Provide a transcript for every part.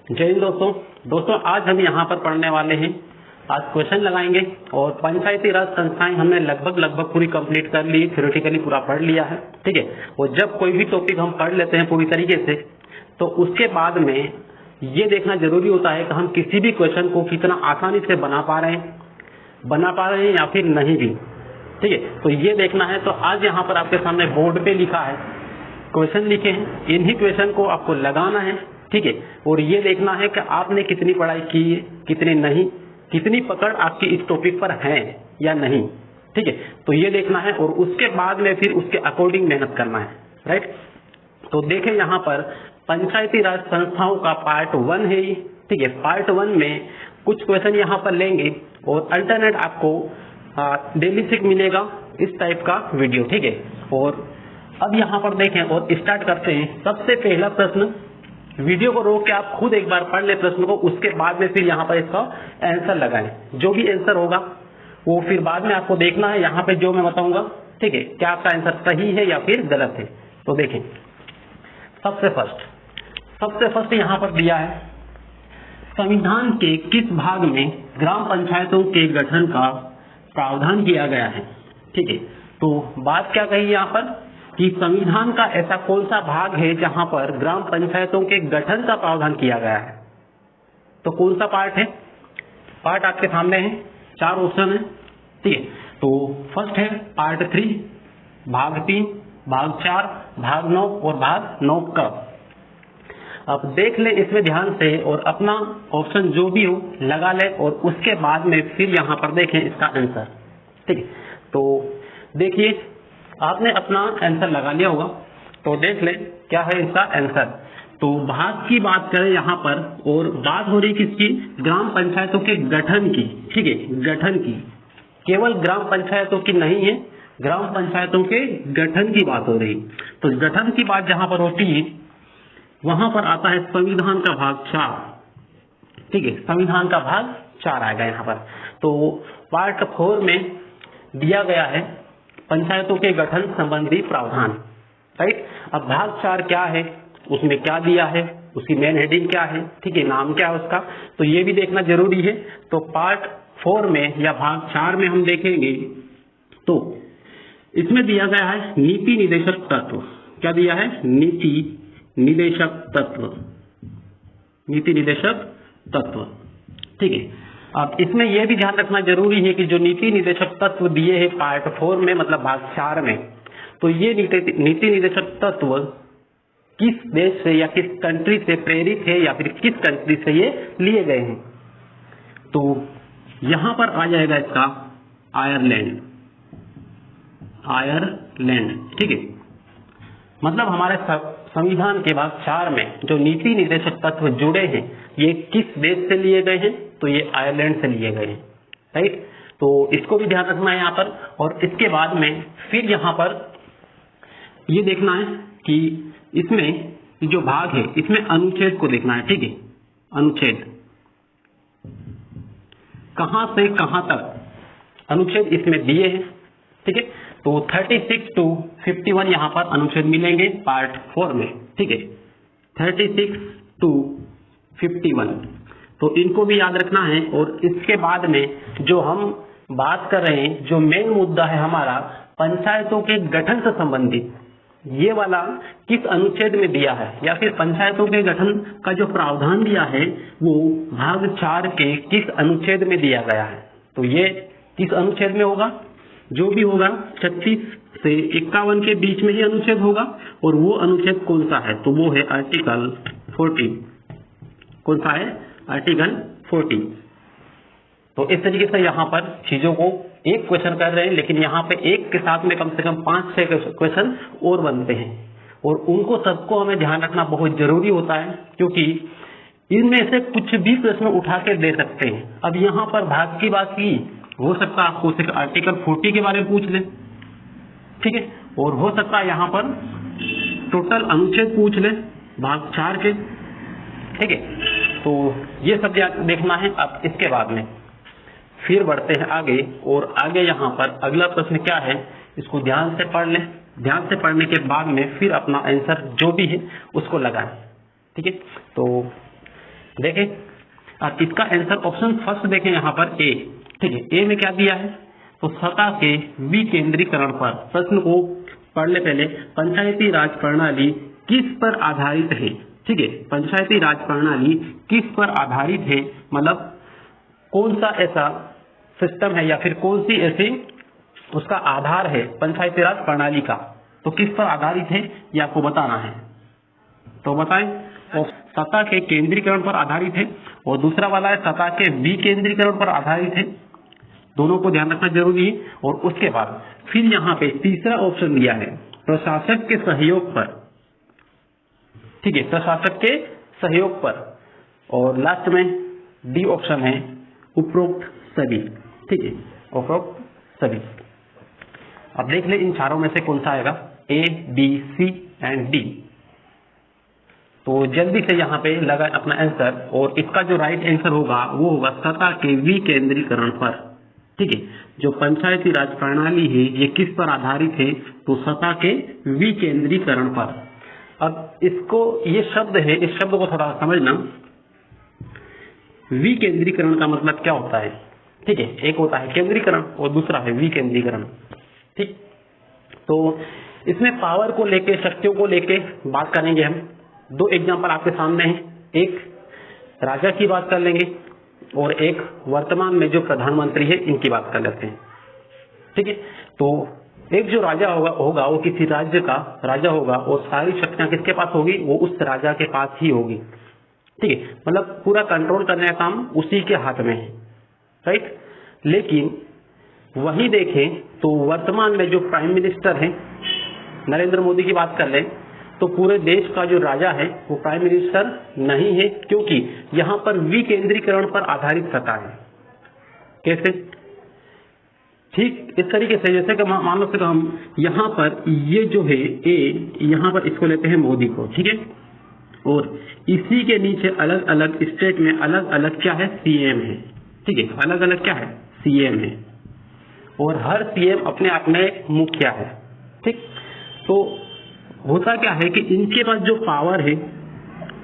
जय हिंद दोस्तों आज हम यहाँ पर पढ़ने वाले हैं। आज क्वेश्चन लगाएंगे और पंचायती राज संस्थाएं हमने लगभग पूरी कंप्लीट कर ली, थ्योरेटिकली पूरा पढ़ लिया है। ठीक है, और जब कोई भी टॉपिक हम पढ़ लेते हैं पूरी तरीके से तो उसके बाद में ये देखना जरूरी होता है कि हम किसी भी क्वेश्चन को कितना आसानी से बना पा रहे हैं या फिर नहीं भी। ठीक है, तो ये देखना है। तो आज यहाँ पर आपके सामने बोर्ड पे लिखा है, क्वेश्चन लिखे हैं, इन्हीं क्वेश्चन को आपको लगाना है। ठीक है, और ये देखना है कि आपने कितनी पढ़ाई की है, कितनी नहीं, कितनी पकड़ आपकी इस टॉपिक पर है या नहीं। ठीक है, तो ये देखना है और उसके बाद में फिर उसके अकॉर्डिंग मेहनत करना है। राइट, तो देखें यहाँ पर पंचायती राज संस्थाओं का पार्ट 1 है ये। ठीक है, पार्ट 1 में कुछ क्वेश्चन यहाँ पर लेंगे और अल्टरनेट आपको डेली सीख मिलेगा इस टाइप का वीडियो। ठीक है, और अब यहाँ पर देखें और स्टार्ट करते हैं। सबसे पहला प्रश्न, वीडियो को रोक के आप खुद एक बार पढ़ ले प्रश्न को, उसके बाद में फिर यहाँ पर इसका आंसर लगाएं। जो भी आंसर होगा वो फिर बाद में आपको देखना है, यहाँ पे जो मैं बताऊंगा। ठीक है, क्या आपका आंसर सही है या फिर गलत है। तो देखें, सबसे फर्स्ट यहाँ पर दिया है, संविधान के किस भाग में ग्राम पंचायतों के गठन का प्रावधान किया गया है। ठीक है, तो बात क्या कही यहाँ पर कि संविधान का ऐसा कौन सा भाग है जहां पर ग्राम पंचायतों के गठन का प्रावधान किया गया है। तो कौन सा पार्ट है? पार्ट आपके सामने है, 4 ऑप्शन है। ठीक है, तो फर्स्ट है पार्ट 3, भाग 3, भाग 4, भाग 9 और भाग 9 का। अब देख ले इसमें ध्यान से और अपना ऑप्शन जो भी हो लगा ले और उसके बाद में फिर यहाँ पर देखें इसका आंसर। ठीक है, तो देखिए आपने अपना आंसर लगा लिया होगा, तो देख ले क्या है इसका आंसर। तो भाग की बात करें यहाँ पर, और बात हो रही किसकी? ग्राम पंचायतों के गठन की। ठीक है, गठन की, केवल ग्राम पंचायतों की नहीं है, ग्राम पंचायतों के गठन की बात हो रही। तो गठन की बात जहां पर होती है वहां पर आता है संविधान का भाग 4। ठीक है, संविधान का भाग 4 आएगा यहाँ पर। तो पार्ट 4 में दिया गया है पंचायतों के गठन संबंधी प्रावधान। राइट, अब भाग 4 क्या है, उसमें क्या दिया है, उसकी मेन हेडिंग क्या है, ठीक है, नाम क्या है उसका, तो ये भी देखना जरूरी है। तो पार्ट 4 में या भाग 4 में हम देखेंगे तो इसमें दिया गया है नीति निदेशक तत्व। क्या दिया है? नीति निदेशक तत्व। ठीक है, अब इसमें यह भी ध्यान रखना जरूरी है कि जो नीति निदेशक तत्व दिए हैं पार्ट 4 में, मतलब भाग 4 में, तो ये नीति निदेशक तत्व किस देश से या किस कंट्री से प्रेरित है या फिर किस कंट्री से ये लिए गए हैं। तो यहां पर आ जाएगा इसका आयरलैंड। ठीक है, मतलब हमारे संविधान के भाग 4 में जो नीति निदेशक तत्व जुड़े हैं ये किस देश से लिए गए हैं, तो ये आयरलैंड से लिए गए हैं। राइट, तो इसको भी ध्यान रखना है यहाँ पर। और इसके बाद में फिर यहाँ पर ये देखना है कि इसमें जो भाग है इसमें अनुच्छेद को देखना है। ठीक है, अनुच्छेद कहां से कहां तक अनुच्छेद इसमें दिए हैं। ठीक है, तो 36 to 51 यहाँ पर अनुच्छेद मिलेंगे पार्ट 4 में। ठीक है, 36 to 51, तो इनको भी याद रखना है। और इसके बाद में जो हम बात कर रहे हैं, जो मेन मुद्दा है हमारा पंचायतों के गठन से संबंधित, ये वाला किस अनुच्छेद में दिया है या फिर पंचायतों के गठन का जो प्रावधान दिया है वो भाग 4 के किस अनुच्छेद में दिया गया है। तो ये किस अनुच्छेद में होगा? जो भी होगा 36 से 51 के बीच में ही अनुच्छेद होगा। और वो अनुच्छेद कौन सा है? तो वो है आर्टिकल 40। कौन सा है? आर्टिकल 40। तो इस तरीके से यहाँ पर चीजों को एक क्वेश्चन कर रहे हैं, लेकिन यहाँ पे एक के साथ में कम से कम 5-6 क्वेश्चन और बनते हैं और उनको सबको हमें ध्यान रखना बहुत जरूरी होता है, क्योंकि इनमें से कुछ भी प्रश्न उठा के दे सकते हैं। अब यहाँ पर भाग की बात की, हो सकता है आपको सिर्फ आर्टिकल 40 के बारे में पूछ ले। ठीक है, और हो सकता है यहाँ पर टोटल अनुच्छेद पूछ ले भाग 4 के। ठीक है, तो ये सब देखना है। अब इसके बाद में फिर बढ़ते हैं आगे, और आगे यहाँ पर अगला प्रश्न क्या है इसको ध्यान से पढ़ लें। ध्यान से पढ़ने के बाद में फिर अपना आंसर जो भी है उसको लगाएं। ठीक है, तो देखें, अब इसका आंसर ऑप्शन फर्स्ट देखें यहाँ पर ए। ठीक है, ए में क्या दिया है, तो सतह के विकेंद्रीकरण पर। प्रश्न को पढ़ ले पहले, पंचायती राज प्रणाली किस पर आधारित है। ठीक है, पंचायती राज प्रणाली किस पर आधारित है, मतलब कौन सा ऐसा सिस्टम है या फिर कौन सी ऐसी उसका आधार है पंचायती राज प्रणाली का, तो किस पर आधारित है ये आपको बताना है। तो बताएं, और सतह के केंद्रीकरण पर आधारित है और दूसरा वाला है सतह के विकेंद्रीकरण पर आधारित है। दोनों को ध्यान रखना जरूरी है। और उसके बाद फिर यहाँ पे तीसरा ऑप्शन दिया है प्रशासक के सहयोग पर। ठीक है, प्रशासक के सहयोग पर। और लास्ट में डी ऑप्शन है उपरोक्त सभी। ठीक है, उपरोक्त सभी। अब देख ले इन चारों में से कौन सा आएगा, ए, बी, सी एंड डी। तो जल्दी से यहाँ पे लगा अपना आंसर, और इसका जो राइट आंसर होगा वो होगा सतह के विकेंद्रीकरण पर। ठीक है, जो पंचायती राज प्रणाली है ये किस पर आधारित है, तो सतह के विकेंद्रीकरण पर। अब इसको ये शब्द है, इस शब्द को थोड़ा समझना। विकेंद्रीकरण का मतलब क्या होता है। ठीक है, एक होता है केंद्रीकरण और दूसरा है विकेंद्रीकरण। ठीक, तो इसमें पावर को लेके, शक्तियों को लेके बात करेंगे हम। दो एग्जांपल आपके सामने हैं, एक राजा की बात कर लेंगे और एक वर्तमान में जो प्रधानमंत्री है इनकी बात कर लेते हैं। ठीक है, तो एक जो राजा होगा वो किसी राज्य का राजा होगा और सारी शक्तियां किसके पास होगी, वो उस राजा के पास ही होगी। ठीक है, मतलब पूरा कंट्रोल करने का काम उसी के हाथ में है, राइट। लेकिन वहीं देखें तो वर्तमान में जो प्राइम मिनिस्टर है, नरेंद्र मोदी की बात कर लें, तो पूरे देश का जो राजा है वो प्राइम मिनिस्टर नहीं है, क्योंकि यहां पर विकेंद्रीकरण पर आधारित सत्ता है। कैसे, ठीक इस तरीके से जैसे कि मान लो कि हम यहां पर ये जो है ए, यहां पर इसको लेते हैं मोदी को। ठीक है, और इसी के नीचे अलग अलग स्टेट में अलग अलग क्या है, सीएम है। ठीक है, अलग अलग क्या है, सीएम है, और हर सीएम अपने आप में मुखिया है। ठीक, तो होता क्या है कि इनके पास जो पावर है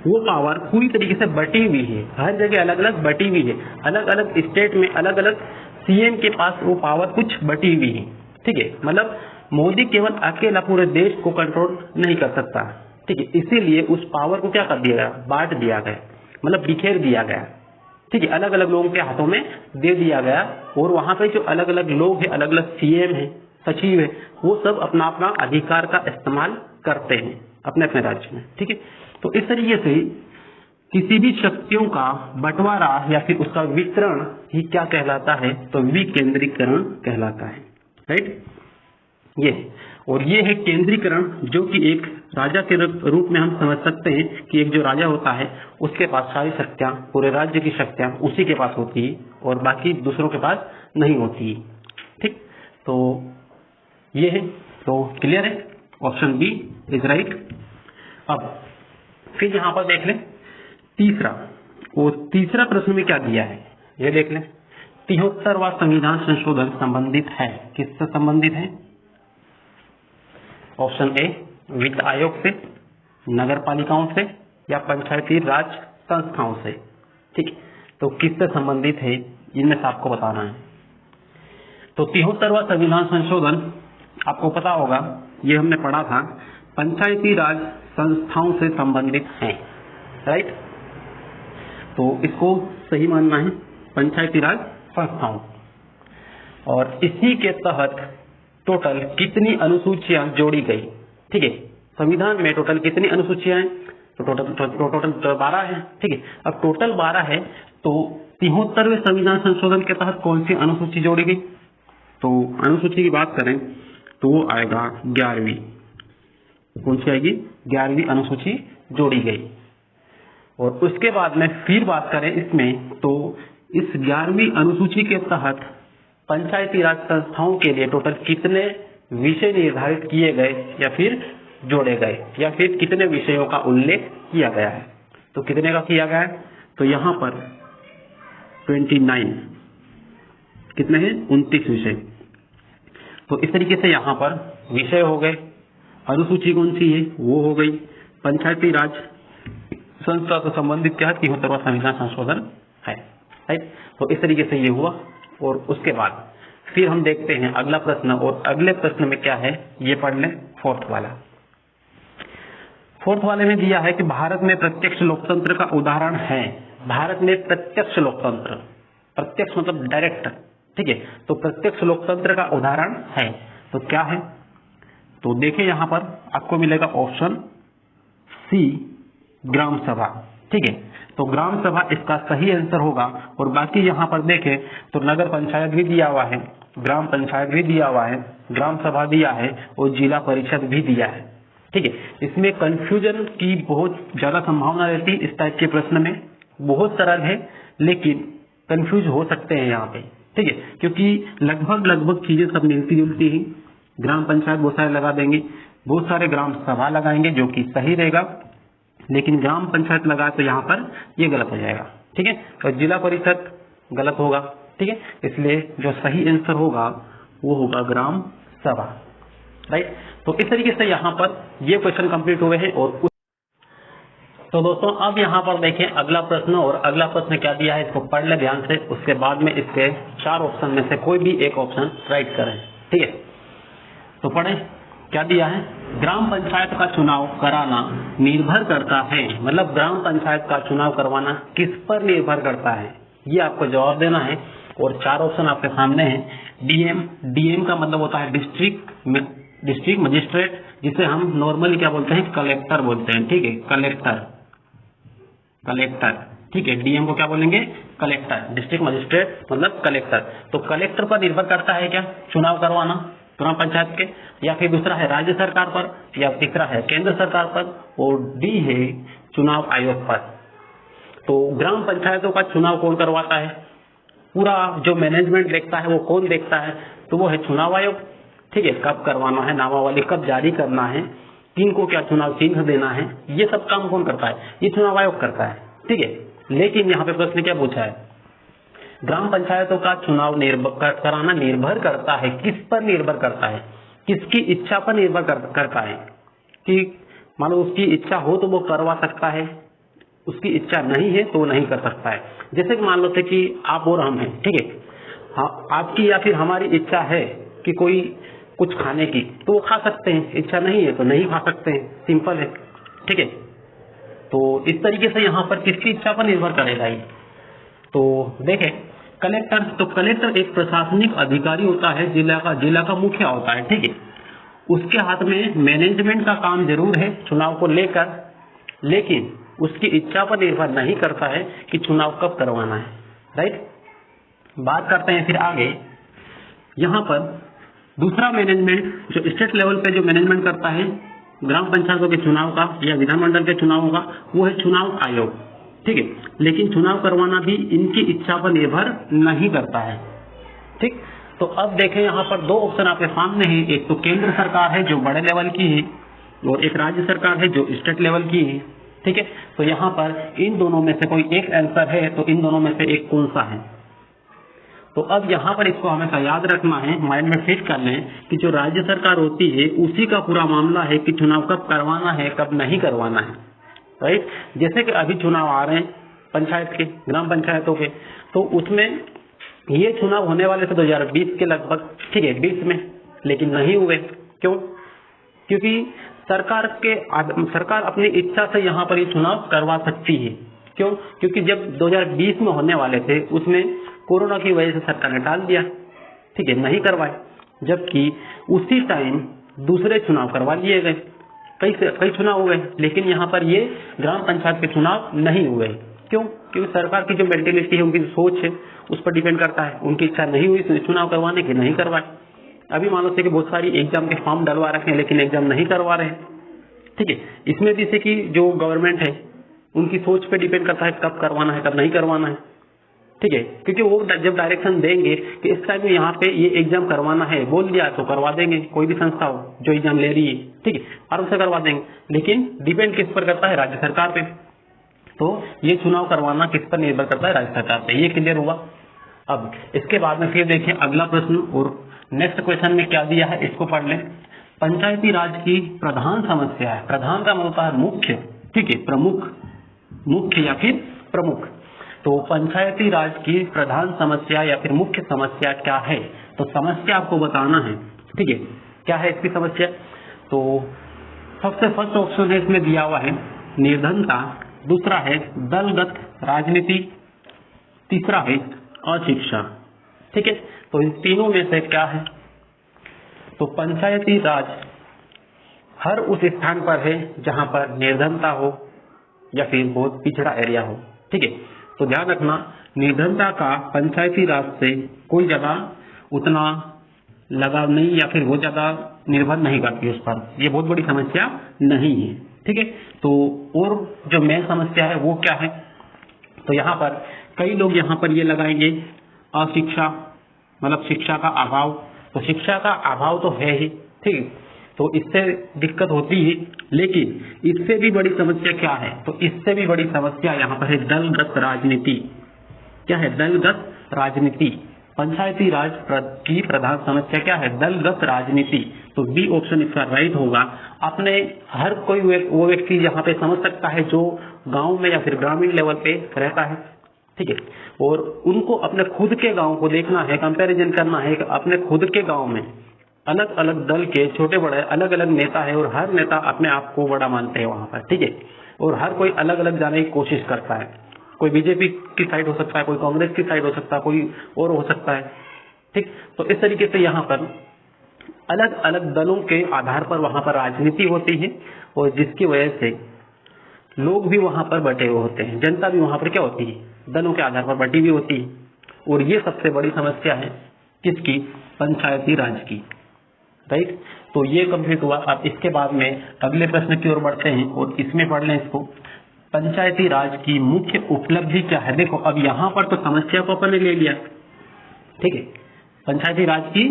वो पावर पूरी तरीके से बटी हुई है, हर जगह अलग अलग बटी हुई है। अलग अलग स्टेट में अलग अलग सीएम के पास वो पावर कुछ बटी हुई है। ठीक है, मतलब मोदी केवल अकेला पूरे देश को कंट्रोल नहीं कर सकता। ठीक है, इसीलिए उस पावर को क्या कर दिया गया, बांट दिया गया, मतलब बिखेर दिया गया। ठीक है, अलग अलग लोगों के हाथों में दे दिया गया, और वहां पे जो अलग अलग लोग हैं, अलग अलग सीएम है, सचिव है, वो सब अपना अपना अधिकार का इस्तेमाल करते हैं अपने अपने राज्य में। ठीक है, तो इस तरीके से किसी भी शक्तियों का बंटवारा या फिर उसका वितरण ही क्या कहलाता है, तो विकेंद्रीकरण कहलाता है, राइट। ये और ये है केंद्रीकरण, जो कि एक राजा के रूप में हम समझ सकते हैं कि एक जो राजा होता है उसके पास सारी शक्तियां, पूरे राज्य की शक्तियां उसी के पास होती है और बाकी दूसरों के पास नहीं होती। ठीक, तो ये है, तो क्लियर है, ऑप्शन बी इज राइट। अब फिर यहां पर देख लें तीसरा, और तीसरा प्रश्न में क्या दिया है ये देख लें। 73वां संविधान संशोधन संबंधित है, किससे संबंधित है, ऑप्शन ए वित्त आयोग से, नगर पालिकाओं से, या पंचायती राज संस्थाओं से। ठीक, तो किससे संबंधित है इनमें से आपको बताना है। तो 73वां संविधान संशोधन आपको पता होगा, ये हमने पढ़ा था, पंचायती राज संस्थाओं से संबंधित है, राइट। तो इसको सही मानना है, पंचायती राज संस्थाओं। और इसी के तहत टोटल कितनी अनुसूचियां जोड़ी गई। ठीक है, संविधान में टोटल कितनी अनुसूचियां हैं, तो टोटल 12 है। ठीक है, अब टोटल 12 है, तो 73वें संविधान संशोधन के तहत कौन सी अनुसूची जोड़ी गई, तो अनुसूची की बात करें तो वो आएगा 11वीं। कौन सी आएगी, 11वीं अनुसूची जोड़ी गई। और उसके बाद में फिर बात करें इसमें, तो इस 11वीं अनुसूची के तहत पंचायती राज संस्थाओं के लिए टोटल कितने विषय निर्धारित किए गए या फिर जोड़े गए, या फिर कितने विषयों का उल्लेख किया गया है। तो कितने का किया गया है, तो यहाँ पर 29, कितने हैं, 29 विषय। तो इस तरीके से यहाँ पर विषय हो गए, अनुसूची कौन सी है वो हो गई, पंचायती राज संस्था से संबंधित क्या है, 73वां संविधान संशोधन है, राइट। तो इस तरीके से ये हुआ। और उसके बाद फिर हम देखते हैं अगला प्रश्न, और अगले प्रश्न में क्या है ये पढ़ लें। फोर्थ वाला, फोर्थ वाले में दिया है कि भारत में प्रत्यक्ष लोकतंत्र का उदाहरण है। भारत में प्रत्यक्ष लोकतंत्र, प्रत्यक्ष मतलब डायरेक्ट, ठीक है, तो प्रत्यक्ष लोकतंत्र का उदाहरण है, तो क्या है? तो देखिए यहां पर आपको मिलेगा ऑप्शन सी, ग्राम सभा, ठीक है। तो ग्राम सभा इसका सही आंसर होगा। और बाकी यहां पर देखें तो नगर पंचायत भी दिया हुआ है, ग्राम पंचायत भी दिया हुआ है, ग्राम सभा दिया है और जिला परिषद भी दिया है, ठीक है। इसमें कंफ्यूजन की बहुत ज्यादा संभावना रहती है इस टाइप के प्रश्न में। बहुत सरल है लेकिन कंफ्यूज हो सकते हैं यहाँ पे, ठीक है, क्योंकि लगभग चीजें सब मिलती जुलती ही। ग्राम पंचायत बहुत सारे लगा देंगे, बहुत सारे ग्राम सभा लगाएंगे जो कि सही रहेगा, लेकिन ग्राम पंचायत लगा तो यहाँ पर ये गलत हो जाएगा, ठीक है। और जिला परिषद गलत होगा, ठीक है, इसलिए जो सही आंसर होगा वो होगा ग्राम सभा, राइट। तो इस तरीके से यहाँ पर ये क्वेश्चन कंप्लीट हुए हैं। और तो दोस्तों अब यहाँ पर देखें अगला प्रश्न, और अगला प्रश्न क्या दिया है इसको पढ़ ले ध्यान से। उसके बाद में इसके 4 ऑप्शन में से कोई भी एक ऑप्शन राइट करें, ठीक है। तो पढ़ें क्या दिया है। ग्राम पंचायत का चुनाव कराना निर्भर करता है, मतलब ग्राम पंचायत का चुनाव करवाना किस पर निर्भर करता है, ये आपको जवाब देना है। और 4 ऑप्शन आपके सामने हैं। डीएम का मतलब होता है डिस्ट्रिक्ट मजिस्ट्रेट, जिसे हम नॉर्मली क्या बोलते हैं, कलेक्टर बोलते हैं, ठीक है, कलेक्टर, ठीक है। डीएम को क्या बोलेंगे, कलेक्टर, डिस्ट्रिक्ट मजिस्ट्रेट मतलब कलेक्टर। तो कलेक्टर पर निर्भर करता है क्या चुनाव करवाना ग्राम पंचायत के, या फिर दूसरा है राज्य सरकार पर, या तीसरा है केंद्र सरकार पर, और डी है चुनाव आयोग पर। तो ग्राम पंचायतों का चुनाव कौन करवाता है, पूरा जो मैनेजमेंट देखता है वो कौन देखता है, तो वो है चुनाव आयोग, ठीक है। कब करवाना है नामावली, कब जारी करना है, किन को क्या चुनाव चिन्ह देना है, ये सब काम कौन करता है, ये चुनाव आयोग करता है, ठीक है। लेकिन यहाँ पे प्रश्न क्या पूछा है, ग्राम पंचायतों का चुनाव कराना निर्भर करता है, किस पर निर्भर करता है, किसकी इच्छा पर निर्भर करता है, कि मान लो उसकी इच्छा हो तो वो करवा सकता है, उसकी इच्छा नहीं है तो वो नहीं कर सकता है। जैसे कि मान लो थे कि आप और हम हैं, ठीक है, हाँ, आपकी या फिर हमारी इच्छा है कि कोई कुछ खाने की, तो वो खा सकते हैं, इच्छा नहीं है तो नहीं खा सकते हैं, सिंपल है, ठीक है। तो इस तरीके से यहाँ पर किसकी इच्छा पर निर्भर करेगा ये। तो देखें कलेक्टर, तो कलेक्टर एक प्रशासनिक अधिकारी होता है, जिला का मुखिया होता है, ठीक है। उसके हाथ में मैनेजमेंट का काम जरूर है चुनाव को लेकर, लेकिन उसकी इच्छा पर निर्भर नहीं करता है कि चुनाव कब करवाना है, राइट। बात करते हैं फिर आगे। यहाँ पर दूसरा मैनेजमेंट जो स्टेट लेवल पे जो मैनेजमेंट करता है ग्राम पंचायतों के चुनाव का या विधानमंडल के चुनावों का, वो है चुनाव आयोग, ठीक है। लेकिन चुनाव करवाना भी इनकी इच्छा पर निर्भर नहीं करता है, ठीक। तो अब देखें यहाँ पर 2 ऑप्शन आपके सामने हैं, एक तो केंद्र सरकार है जो बड़े लेवल की है, और एक राज्य सरकार है जो स्टेट लेवल की है, ठीक है। तो यहाँ पर इन दोनों में से कोई एक आंसर है, तो इन दोनों में से एक कौन सा है। तो अब यहाँ पर इसको हमेशा याद रखना है, माइंड में फिट कर लें कि जो राज्य सरकार होती है उसी का पूरा मामला है कि चुनाव कब करवाना है कब नहीं करवाना है, राइट। जैसे कि अभी चुनाव आ रहे हैं पंचायत के, ग्राम पंचायतों के, तो उसमें ये चुनाव होने वाले थे 2020 के लगभग, ठीक है, 20 में, लेकिन नहीं हुए। क्यों? क्योंकि सरकार अपनी इच्छा से यहाँ पर ये चुनाव करवा सकती है। क्यों? क्योंकि जब 2020 में होने वाले थे उसमें कोरोना की वजह से सरकार ने टाल दिया, ठीक है, नहीं करवाए। जबकि उसी टाइम दूसरे चुनाव करवा लिए गए, कई चुनाव हुए, लेकिन यहाँ पर ये ग्राम पंचायत के चुनाव नहीं हुए। क्यों? क्योंकि सरकार की जो मेंटेलिटी है, उनकी सोच है, उस पर डिपेंड करता है। उनकी इच्छा नहीं हुई चुनाव करवाने की, नहीं करवाए। अभी मान लो कि बहुत सारी एग्जाम के फॉर्म डलवा रखे हैं लेकिन एग्जाम नहीं करवा रहे, ठीक है। इसमें जैसे कि जो गवर्नमेंट है उनकी सोच पे डिपेंड करता है कब करवाना है कब नहीं करवाना है, ठीक है। क्योंकि वो जब डायरेक्शन देंगे कि इस टाइम में यहाँ पे ये एग्जाम करवाना है, बोल दिया तो करवा देंगे। कोई भी संस्था हो जो एग्जाम ले रही है, ठीक है, आराम से करवा देंगे। लेकिन डिपेंड किस पर करता है? राज्य सरकार पे। तो ये चुनाव करवाना किस पर निर्भर करता है? राज्य सरकार पे। ये क्लियर हुआ। अब इसके बाद में फिर देखिए अगला प्रश्न, और नेक्स्ट क्वेश्चन में क्या दिया है इसको पढ़ लें। पंचायती राज की प्रधान समस्या है, प्रधान का मतलब है मुख्य, ठीक है, प्रमुख मुख्य या फिर प्रमुख। तो पंचायती राज की प्रधान समस्या या फिर मुख्य समस्या क्या है, तो समस्या आपको बताना है, ठीक है। क्या है इसकी समस्या? तो सबसे फर्स्ट ऑप्शन है इसमें दिया हुआ है निर्धनता, दूसरा है दलगत राजनीति, तीसरा है अशिक्षा, ठीक है। तो इन तीनों में से क्या है? तो पंचायती राज हर उस स्थान पर है जहां पर निर्धनता हो या फिर बहुत पिछड़ा एरिया हो, ठीक है। तो ध्यान रखना, निर्धनता का पंचायती राज से कोई ज्यादा उतना लगाव नहीं या फिर बहुत ज्यादा निर्भर नहीं करती उस पर, ये बहुत बड़ी समस्या नहीं है, ठीक है। तो और जो मेन समस्या है वो क्या है? तो यहाँ पर कई लोग यहाँ पर ये लगाएंगे अशिक्षा, मतलब शिक्षा का अभाव। तो शिक्षा का अभाव तो है ही, ठीक है, तो इससे दिक्कत होती है, लेकिन इससे भी बड़ी समस्या क्या है? तो इससे भी बड़ी समस्या यहाँ पर है दलगत राजनीति। क्या है? दलगत राजनीति। पंचायती राज की प्रधान समस्या क्या है? दलगत राजनीति। तो बी ऑप्शन इसका राइट होगा। अपने हर कोई वो व्यक्ति यहाँ पे समझ सकता है जो गांव में या फिर ग्रामीण लेवल पे रहता है, ठीक है, और उनको अपने खुद के गांव को देखना है, कंपैरिजन करना है कि अपने खुद के गांव में अलग अलग दल के छोटे बड़े अलग अलग नेता है और हर नेता अपने आप को बड़ा मानते हैं वहां पर, ठीक है, और हर कोई अलग अलग जाने की कोशिश करता है। कोई बीजेपी की साइड हो सकता है, कोई कांग्रेस की साइड हो सकता है, कोई और हो सकता है, ठीक। तो इस तरीके से यहाँ पर अलग अलग दलों के आधार पर वहां पर राजनीति होती है और जिसकी वजह से लोग भी वहां पर बटे हुए होते हैं, जनता भी वहां पर क्या होती है? दलों के आधार पर बटी हुई होती है। और ये सबसे बड़ी समस्या है किसकी? पंचायती राज की, राइट। तो ये कंप्लीट हुआ। अब इसके बाद में अगले प्रश्न की ओर बढ़ते हैं और इसमें पढ़ लें इसको, पंचायती राज की मुख्य उपलब्धि क्या है। देखो अब यहाँ पर तो समस्या को अपन ने ले लिया, ठीक है, पंचायती राज की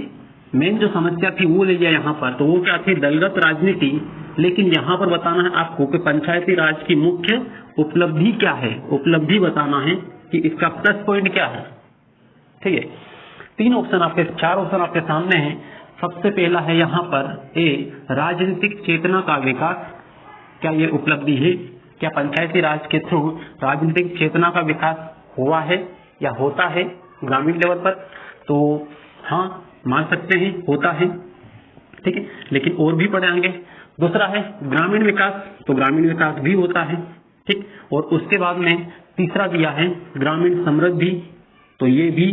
मेन जो समस्या थी वो ले लिया यहाँ पर, तो वो क्या थी? दलगत राजनीति। लेकिन यहाँ पर बताना है आपको कि पंचायती राज की मुख्य उपलब्धि क्या है, उपलब्धि बताना है कि इसका प्लस पॉइंट क्या है, ठीक है। चार ऑप्शन आपके सामने है। सबसे पहला है यहाँ पर ए, राजनीतिक चेतना का विकास। क्या ये उपलब्धि है? क्या पंचायती राज के थ्रू राजनीतिक चेतना का विकास हुआ है या होता है ग्रामीण लेवल पर? तो हाँ, मान सकते हैं होता है, ठीक है, लेकिन और भी पढ़ेंगे। दूसरा है ग्रामीण विकास, तो ग्रामीण विकास भी होता है, ठीक। और उसके बाद में तीसरा दिया है ग्रामीण समृद्धि, तो ये भी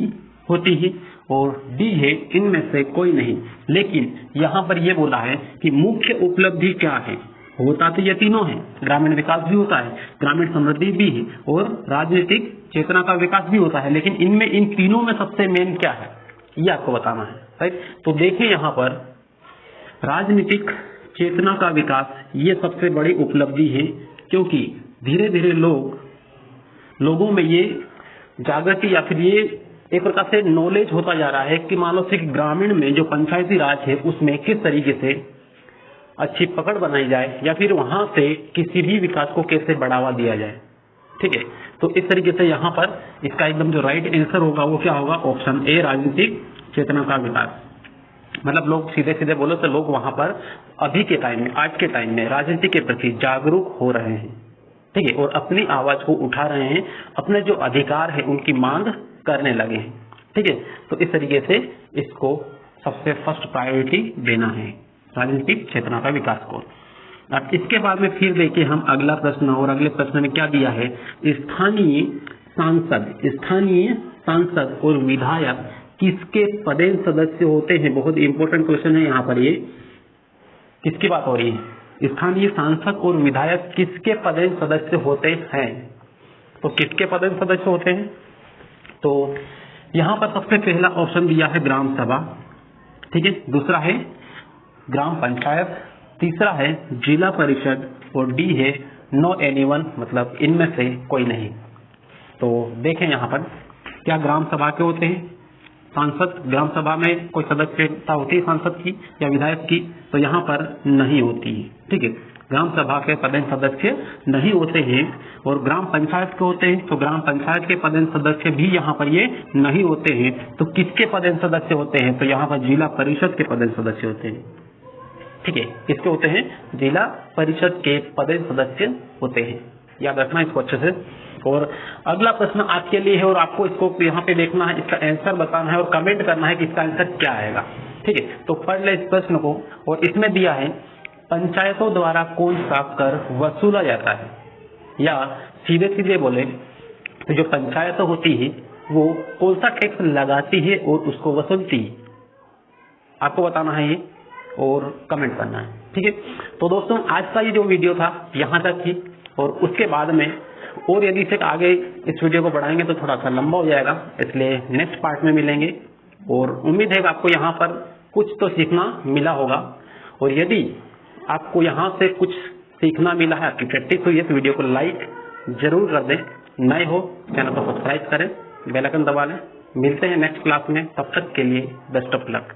होती है। और डी है इनमें से कोई नहीं। लेकिन यहाँ पर ये बोला है कि मुख्य उपलब्धि क्या है? होता तो ये तीनों है, ग्रामीण विकास भी होता है, ग्रामीण समृद्धि भी है और राजनीतिक चेतना का विकास भी होता है, लेकिन इनमें इन तीनों में सबसे मेन क्या है ये आपको बताना है, राइट। तो देखिए यहाँ पर राजनीतिक चेतना का विकास ये सबसे बड़ी उपलब्धि है, क्योंकि धीरे धीरे लोगों में ये जागृति या फिर ये एक प्रकार से नॉलेज होता जा रहा है कि मान लो कि ग्रामीण में जो पंचायती राज है उसमें किस तरीके से अच्छी पकड़ बनाई जाए या फिर वहां से किसी भी विकास को कैसे बढ़ावा दिया जाए, ठीक है। तो इस तरीके से यहाँ पर इसका एकदम जो राइट आंसर होगा वो क्या होगा? ऑप्शन ए, राजनीतिक चेतना का विकास। मतलब लोग सीधे सीधे बोलो तो लोग वहां पर अभी के टाइम में, आज के टाइम में राजनीति के प्रति जागरूक हो रहे हैं, ठीक है, और अपनी आवाज को उठा रहे हैं, अपने जो अधिकार है उनकी मांग करने लगे हैं, ठीक है। तो इस तरीके से इसको सबसे फर्स्ट प्रायोरिटी देना है, राजनीतिक चेतना का विकास को। अब इसके बाद में फिर देखिए हम अगला प्रश्न, और अगले प्रश्न में क्या दिया है? स्थानीय सांसद और विधायक किसके पदेन सदस्य होते हैं? बहुत इंपॉर्टेंट क्वेश्चन है यहाँ पर। ये किसकी बात हो रही है? स्थानीय सांसद और विधायक किसके पदेन सदस्य होते हैं? तो किसके पदेन सदस्य होते हैं? तो यहाँ पर सबसे पहला ऑप्शन दिया है ग्राम सभा, ठीक है, दूसरा है ग्राम पंचायत, तीसरा है जिला परिषद और डी है नो एनीवन, मतलब इनमें से कोई नहीं। तो देखें यहाँ पर क्या ग्राम सभा के होते हैं सांसद? ग्राम सभा में कोई सदस्यता होती है सांसद की या विधायक की? तो यहाँ पर नहीं होती है, ठीक है, ग्राम सभा के पदेन सदस्य नहीं होते हैं। और ग्राम पंचायत के होते हैं, तो ग्राम पंचायत के पदेन सदस्य भी यहाँ पर ये नहीं होते हैं। तो किसके पदेन सदस्य होते हैं? तो यहाँ पर जिला परिषद के पदेन सदस्य होते हैं, ठीक है, किसके होते हैं? जिला परिषद के पदेन सदस्य होते हैं, याद रखना इसको अच्छे से। और अगला प्रश्न आपके लिए है और आपको इसको यहाँ पे देखना है, इसका आंसर बताना है और कमेंट करना है कि इसका आंसर क्या आएगा। ठीक है, तो पढ़ ले इस प्रश्न को। और इसमें दिया है पंचायतों द्वारा कौन सा कर वसूला जाता है, या सीधे सीधे बोले तो जो पंचायत होती है वो कौन सा टैक्स लगाती है और उसको वसूलती है, आपको बताना है ये और कमेंट करना है। ठीक है, तो दोस्तों आज का ये जो वीडियो था यहाँ तक ही, और उसके बाद में और यदि से आगे इस वीडियो को बढ़ाएंगे तो थोड़ा सा लंबा हो जाएगा, इसलिए नेक्स्ट पार्ट में मिलेंगे। और उम्मीद है कि आपको यहाँ पर कुछ तो सीखना मिला होगा, और यदि आपको यहाँ से कुछ सीखना मिला है, आपकी प्रैक्टिस हुई है, तो वीडियो को लाइक जरूर कर दें। नए हो चैनल को सब्सक्राइब करें, बेल आइकन दबा लें। मिलते हैं नेक्स्ट क्लास में, तब तक के लिए बेस्ट ऑफ लक।